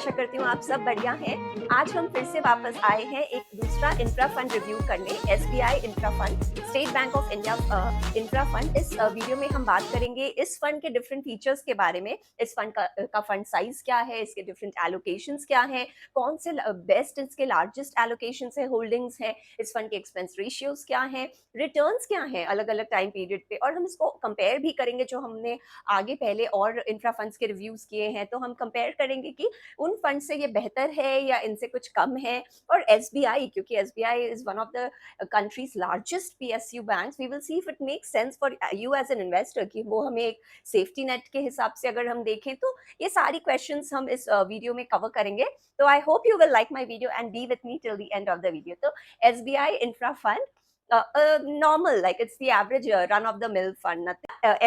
आशा करती हूँ आप सब बढ़िया हैं। आज हम फिर से वापस आए हैं एक दूसरा इंफ्रा फंड रिव्यू करने, SBI infra fund, state bank of India infra fund. इस वीडियो में हम बात करेंगे इस फंड के डिफरेंट फीचर्स के बारे में। इस फंड का फंड साइज क्या है, इसके डिफरेंट एलोकेशंस क्या हैं, कौन से बेस्ट इसके लार्जेस्ट एलोकेशंस है, होल्डिंग्स हैं, इस फंड के एक्सपेंस रेशियोज क्या हैं, रिटर्न्स क्या हैं अलग अलग टाइम पीरियड पे, और हम इसको कंपेयर भी करेंगे जो हमने आगे पहले और इंफ्रा फंड्स के रिव्यूज किए हैं। तो हम कंपेयर करेंगे कि उन फंड से ये बेहतर है या इनसे कुछ कम है। और एसबीआई, क्योंकि SBI is one of the country's largest PSU banks, we will see if it makes sense for you as an investor कि वो हमें एक सेफ्टी नेट के हिसाब से अगर हम देखें तो ये सारी क्वेश्चंस हम इस वीडियो में कवर करेंगे। तो I hope you will like my video and be with me till the end of the video. तो SBI infra fund, normal, like it's the average run of the mill fund.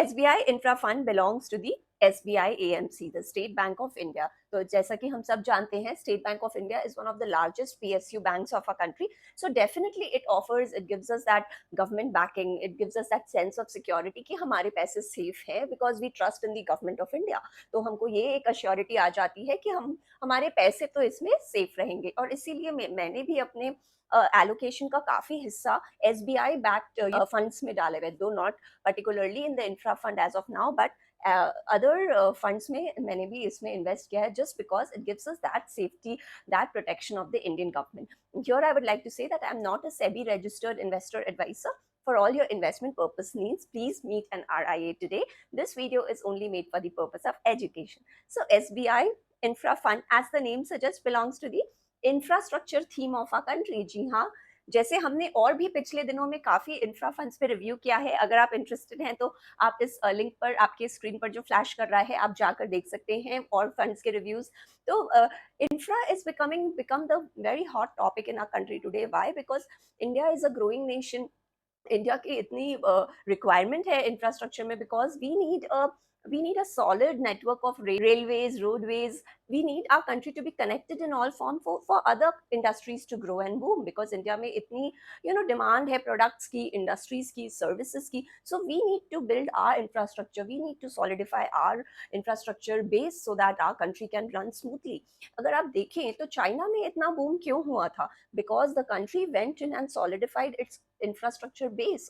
SBI Infra Fund belongs to the SBI AMC, the State Bank of India. तो जैसा कि हम सब जानते हैं, State Bank of India is one of the largest PSU banks of our country. So definitely it gives us that government backing, it gives us that sense of security कि हमारे पैसे safe है because we trust in the government of India. तो हमको ये एक assurity आ जाती है कि हमारे पैसे तो इसमें safe रहेंगे। और इसीलिए मैंने भी अपने एलोकेशन का काफी हिस्सा एसबीआई बैक्ड फंड्स में डाले हुए, though not particularly in the infra fund as of now, but other funds में मैंने भी इसमें इन्वेस्ट किया है just because it gives us that safety, that protection of the Indian government. Here I would like to say that I am not a SEBI registered investor advisor. For all your investment purpose needs, please meet an RIA today. This video is only made for the purpose of education. So SBI Infra Fund, as the name suggests, belongs to the infrastructure theme of our country. जी हाँ, जैसे हमने और भी पिछले दिनों में काफी इंफ्रा फंड्स पे रिव्यू किया है। अगर आप इंटरेस्टेड हैं तो आप इस लिंक पर, आपके स्क्रीन पर जो फ्लैश कर रहा है, आप जाकर देख सकते हैं और फंड्स के रिव्यूज। तो infra is become the very hot topic in our country today. Why? Because India is a growing nation. India की इतनी रिक्वायरमेंट है इंफ्रास्ट्रक्चर में, because we need a solid network of railways, roadways. We need our country to be connected in all form for other industries to grow and boom, because India में इतनी demand है products की, industries की, services की. So we need to build our infrastructure, we need to solidify our infrastructure base so that our country can run smoothly. अगर आप देखें तो चाइना में इतना boom क्यों हुआ था? Because the country went in and solidified its infrastructure base.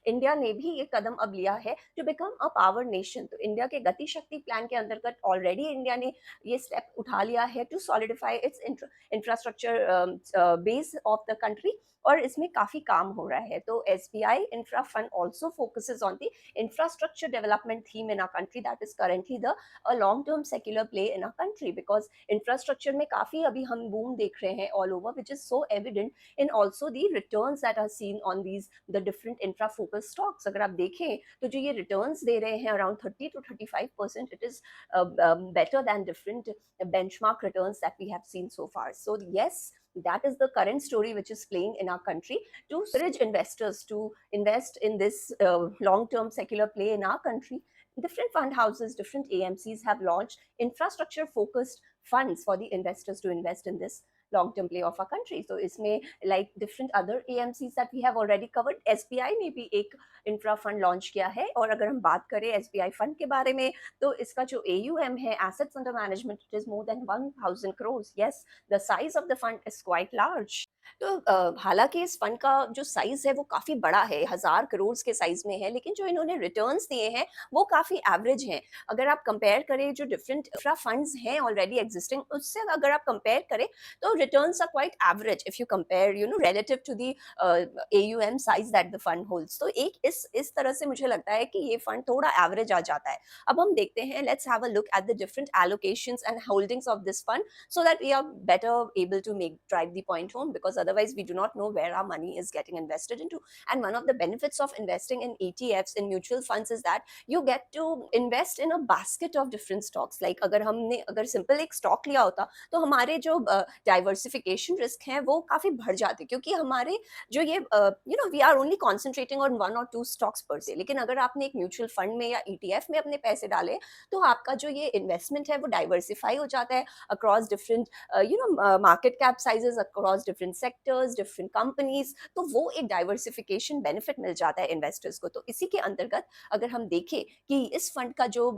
India ने भी ये कदम अब लिया है to become a power nation. तो इंडिया के गति शक्ति प्लान के अंतर्गत ऑलरेडी इंडिया ने ये स्टेप उठा लिया है to solidify its infrastructure base of the country, और इसमें काफी काम हो रहा है। तो SBI infra fund also focuses on the infrastructure development theme in our country, that is currently the long term secular play in our country, because infrastructure में काफी अभी हम बूम देख रहे हैं all over, which is so evident in also the returns that are seen on these the different infra focus stocks. अगर आप देखें तो जो ये रिटर्न्स दे रहे हैं around 30 to 35%, it is better than different benchmark returns that we have seen so far. So yes, that is the current story which is playing in our country to encourage investors to invest in this long-term secular play in our country. Different fund houses, different AMCs have launched infrastructure focused funds for the investors to invest in this long-term play of our country. So इसमें like different other AMCs that we have already covered, SBI ने भी एक infra fund launch किया है। और अगर हम बात करें SBI फंड के बारे में तो इसका जो AUM है, assets under management, it is more than 1000 crores. Yes, the size of the fund is quite large. तो हालांकि इस फंड का जो साइज है वो काफी बड़ा है, 1000 करोड़ के साइज में है, लेकिन जो इन्होंने रिटर्न्स दिए हैं वो काफी एवरेज हैं। अगर आप कंपेयर करें जो डिफरेंट इंफ्रा फंड्स हैं ऑलरेडी एग्जिस्टिंग, उससे अगर आप कंपेयर करें तो returns are quite average if you compare relative to the AUM size that the fund holds. तो एक इस तरह से मुझे लगता है कि ये फंड थोड़ा एवरेज आ जाता है। अब हम देखते हैं, let's have a look at the different allocations and holdings of this fund so that we are better able to drive the point home, because otherwise we do not know where our money is getting invested into. And one of the benefits of investing in ETFs, in mutual funds, is that you get to invest in a basket of different stocks. Like अगर simple एक stock लिया होता तो हमारे जो diversification risk हैं वो काफी बढ़ जाते, क्योंकि हमारे जो ये we are only concentrating on 1 or 2 stocks पर से। लेकिन अगर आपने एक म्यूचुअल फंड में या ETF में अपने पैसे डाले तो आपका जो ये इन्वेस्टमेंट है वो डाइवर्सिफाई हो जाता है across different market cap sizes, across different sectors, different companies. तो वो एक डाइवर्सिफिकेशन बेनिफिट मिल जाता है इन्वेस्टर्स को। तो इसी के अंतर्गत अगर हम देखें कि इस फंड का जो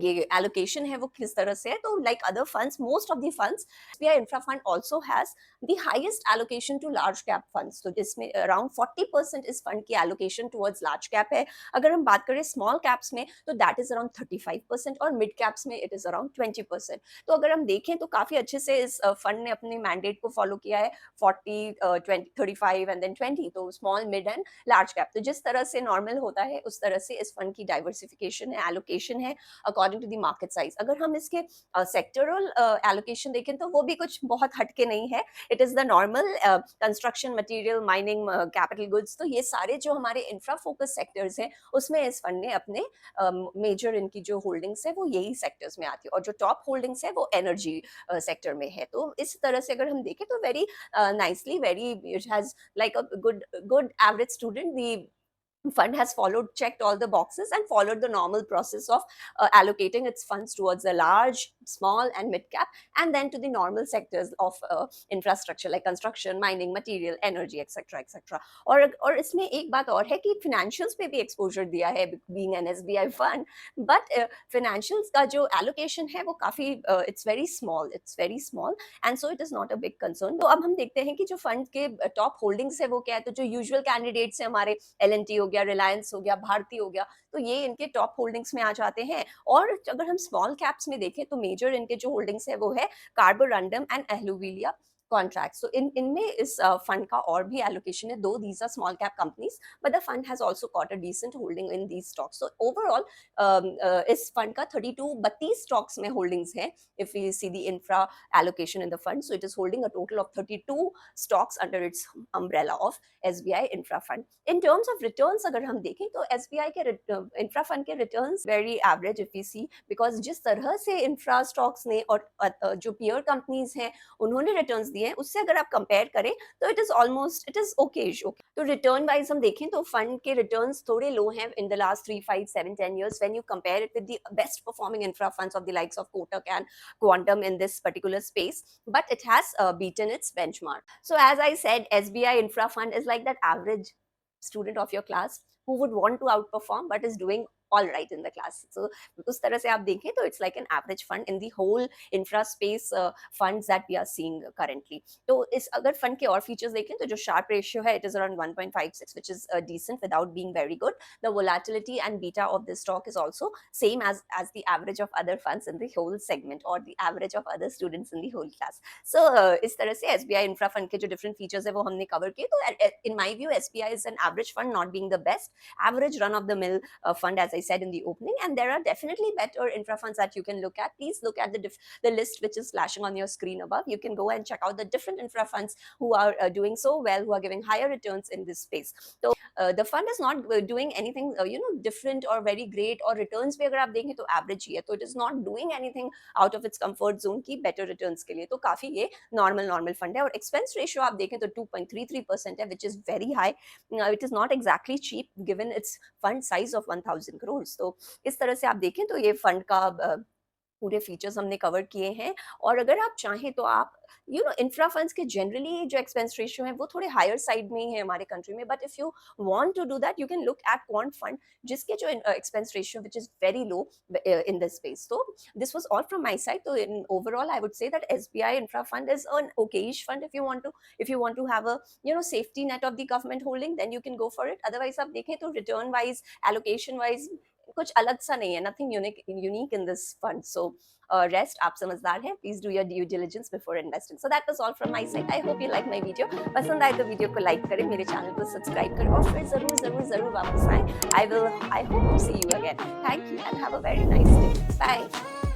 ये एलोकेशन है वो किस तरह से है, तो like other funds, most of the funds, SBI infra fund also has the highest allocation to large cap funds, तो जिसमें अराउंड 40% इस फंड की एलोकेशन टुवर्ड्स लार्ज कैप है। अगर हम बात करें स्मॉल कैप्स में तो दैट इज अराउंड 35% और मिड कैप्स में इट इज अराउंड 20%। तो अगर हम देखें तो काफी अच्छे से इस फंड ने अपने मैंडेट को फॉलो किया है, 40 20 35 एंड देन 20, तो small mid and large cap, तो जिस तरह से नॉर्मल होता है उस तरह से इस फंड की डाइवर्सिफिकेशन है, एलोकेशन है according to the market size. अगर हम इसके सेक्टरल एलोकेशन देखें तो वो भी कुछ बहुत हटके नहीं है, it is the normal construction material, mining, capital goods, तो ये सारे जो हमारे इंफ्रा फोकस सेक्टर्स हैं उसमें इस फंड ने अपने मेजर इनकी जो होल्डिंग्स है वो यही सेक्टर्स में आती है, और जो टॉप होल्डिंग्स है वो एनर्जी सेक्टर में है। तो इस तरह से अगर हम देखें तो very nicely, very it has like a good average student, the fund has followed, checked all the boxes and followed the normal process of allocating its funds towards the large, small and mid cap, and then to the normal sectors of infrastructure like construction, mining, material, energy, etc etc। और इसमें एक बात और है कि financials पे भी exposure दिया है being an SBI fund, but financials का जो allocation है वो काफी it's very small, and so it is not a big concern। तो अब हम देखते हैं कि जो फंड के टॉप होल्डिंग्स है वो क्या है, तो जो यूजुअल कैंडिडेट्स है हमारे एल हो गया, रिलायंस हो गया, भारती हो गया, तो ये इनके टॉप होल्डिंग्स में आ जाते हैं। और अगर हम स्मॉल कैप्स में देखें तो मेजर इनके जो होल्डिंग्स है वो है कार्बोरंडम एंड एहलुविलिया कॉन्ट्रैक्ट्स। तो इनमें इस फंड का और भी एलोकेशन है, though these are small cap companies, but the fund has also got a decent holding in these stocks. So overall इस फंड का 32 स्टॉक्स में होल्डिंग्स है। If we see the infra allocation in the fund, so it is holding a total of 32 stocks under its umbrella of SBI Infra Fund। In terms of returns अगर हम देखें तो SBI के infra fund के returns very average if we see, because जिस तरह से infra stocks ने और जो पीयर कंपनीज हैं उन्होंने रिटर्न्स दिए हैं उससे अगर आप कंपेयर करें तो it is almost, it is okay. तो रिटर्न वाइज हम देखें तो फंड के रिटर्न्स थोड़े लो हैं in the last 3 5 7 10 years when you compare it with the best performing infra funds of the likes of Kotak and Quantum in this particular space, but it has beaten its benchmark। So as I said, SBI Infra Fund is like that average student of your class who would want to outperform but is doing all right in the class। So उस तरह से आप देखें तो it's like an average fund in the whole infra space funds that we are seeing currently। तो इस अगर fund के और फीचर्स देखें तो जो शार्प रेशियो है it is around 1.56 which is decent without being very good। The volatility and beta of this stock is also same as the average of other funds in the whole segment or the average of other students in the whole class। So इस तरह से SBI Infra Fund के जो different features है वो हमने cover किए। तो in my view SBI is an average fund, not being the best, average run of the mill fund as I said in the opening, and there are definitely better infra funds that you can look at। Please look at the list which is flashing on your screen above। You can go and check out the different infra funds who are doing so well, who are giving higher returns in this space। So the fund is not doing anything different or very great, और returns भी अगर आप देखें तो average ही है, तो it is not doing anything out of its comfort zone की better returns के लिए। तो काफी ये normal fund है। और expense ratio आप देखें तो 2.33% है, which is very high। It is not exactly cheap given its fund size of 1000 crores। तो इस तरह से आप देखें तो ये फंड का पूरे फीचर्स हमने कवर किए हैं। और अगर आप चाहें तो आप इंफ्रा फंड्स के जनरली जो एक्सपेंस रेशियो है वो थोड़े हायर साइड में ही है हमारे कंट्री में, but if you want to do that you can look at quant fund जिसके जो expense ratio which is very low in this space. तो this was all from my side. तो in overall I would say that SBI Infra Fund is an okayish fund if you want to have a safety net of the government holding, then you can go for it। otherwise आप देखें तो return wise, allocation wise कुछ अलग सा नहीं है, nothing unique in this fund. So rest आप समझदार हैं, please do your due diligence before investing. So that was all from my side. I hope you like my video. पसंद आए तो वीडियो को लाइक करें, मेरे चैनल को सब्सक्राइब करें और फिर जरूर वापस आए। I hope to see you again. Thank you and have a very nice day. Bye.